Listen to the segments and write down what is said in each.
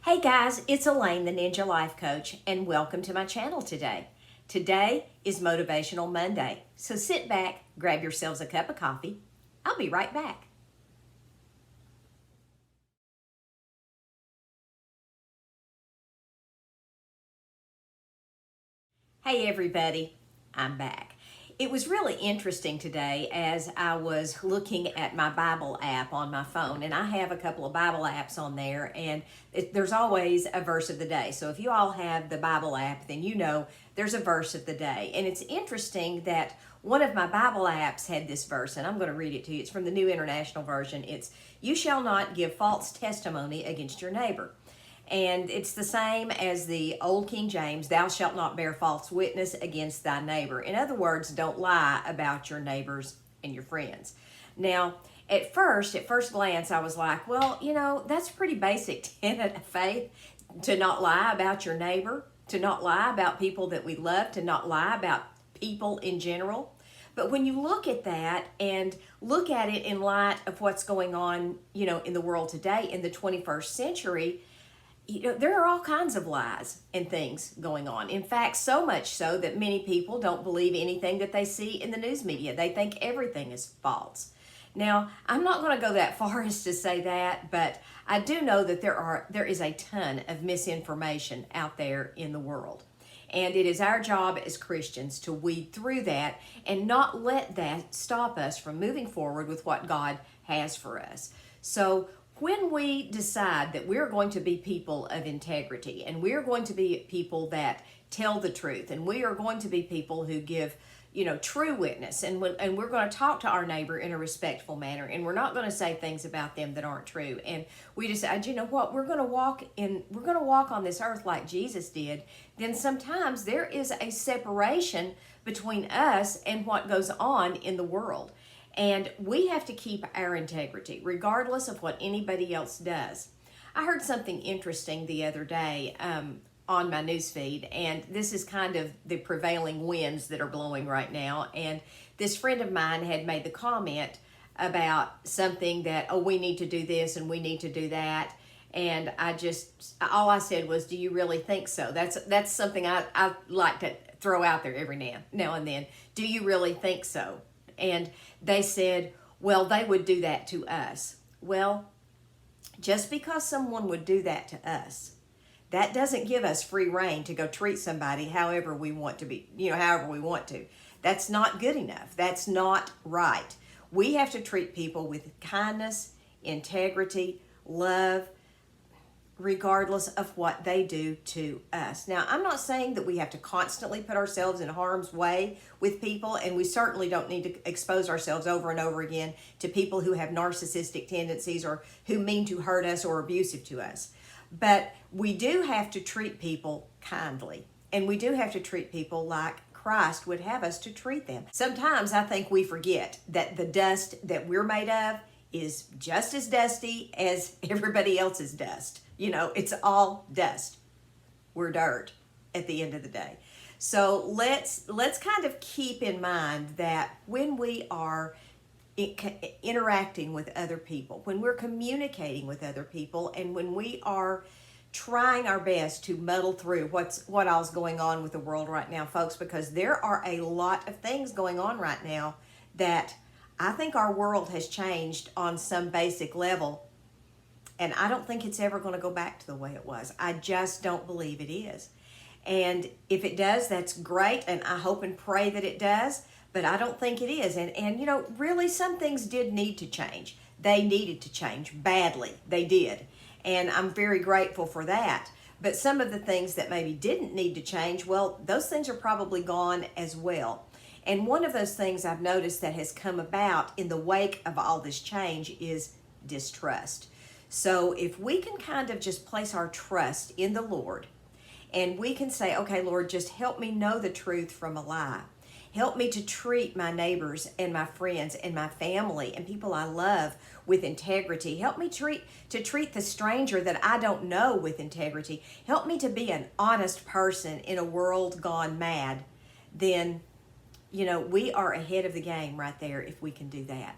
Hey guys, it's Elaine, the Ninja Life Coach, and welcome to my channel today. Today is Motivational Monday, so sit back, grab yourselves a cup of coffee. I'll be right back. Hey everybody, I'm back. It was really interesting today as I was looking at my Bible app on my phone, and I have a couple of Bible apps on there, and there's always a verse of the day. So if you all have the Bible app, then you know there's a verse of the day. And it's interesting that one of my Bible apps had this verse, and I'm going to read it to you. It's from the New International Version. It's, "You shall not give false testimony against your neighbor." And it's the same as the old King James, "Thou shalt not bear false witness against thy neighbor." In other words, don't lie about your neighbors and your friends. Now, at first glance, I was like, well, that's a pretty basic tenet of faith, to not lie about your neighbor, to not lie about people that we love, to not lie about people in general. But when you look at that and look at it in light of what's going on, in the world today, in the 21st century, there are all kinds of lies and things going on. In fact, so much so that many people don't believe anything that they see in the news media. They think everything is false. Now, I'm not going to go that far as to say that, but I do know that there is a ton of misinformation out there in the world. And it is our job as Christians to weed through that and not let that stop us from moving forward with what God has for us. So when we decide that we're going to be people of integrity, and we're going to be people that tell the truth, and we are going to be people who give true witness, and we're going to talk to our neighbor in a respectful manner, and we're not going to say things about them that aren't true, and we decide, we're going to walk on this earth like Jesus did, then sometimes there is a separation between us and what goes on in the world. And we have to keep our integrity, regardless of what anybody else does. I heard something interesting the other day on my newsfeed, and this is kind of the prevailing winds that are blowing right now. And this friend of mine had made the comment about something that, we need to do this and we need to do that. And all I said was, "Do you really think so?" That's something I like to throw out there every now and then. Do you really think so? And they said, well, they would do that to us. Well, just because someone would do that to us, that doesn't give us free rein to go treat somebody however we want to. That's not good enough. That's not right. We have to treat people with kindness, integrity, love, regardless of what they do to us. Now, I'm not saying that we have to constantly put ourselves in harm's way with people, and we certainly don't need to expose ourselves over and over again to people who have narcissistic tendencies or who mean to hurt us or abusive to us. But we do have to treat people kindly, and we do have to treat people like Christ would have us to treat them. Sometimes I think we forget that the dust that we're made of is just as dusty as everybody else's dust. It's all dust. We're dirt at the end of the day. So let's kind of keep in mind that when we are interacting with other people, when we're communicating with other people, and when we are trying our best to muddle through what all's going on with the world right now, folks, because there are a lot of things going on right now that I think our world has changed on some basic level. And I don't think it's ever going to go back to the way it was. I just don't believe it is. And if it does, that's great. And I hope and pray that it does. But I don't think it is. And really some things did need to change. They needed to change badly. They did. And I'm very grateful for that. But some of the things that maybe didn't need to change, well, those things are probably gone as well. And one of those things I've noticed that has come about in the wake of all this change is distrust. So if we can kind of just place our trust in the Lord, and we can say, okay, Lord, just help me know the truth from a lie. Help me to treat my neighbors and my friends and my family and people I love with integrity. Help me to treat the stranger that I don't know with integrity. Help me to be an honest person in a world gone mad. Then, we are ahead of the game right there if we can do that.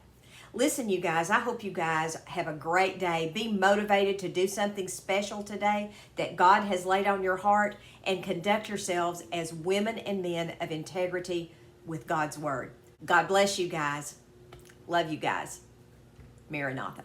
Listen, you guys, I hope you guys have a great day. Be motivated to do something special today that God has laid on your heart, and conduct yourselves as women and men of integrity with God's Word. God bless you guys. Love you guys. Maranatha.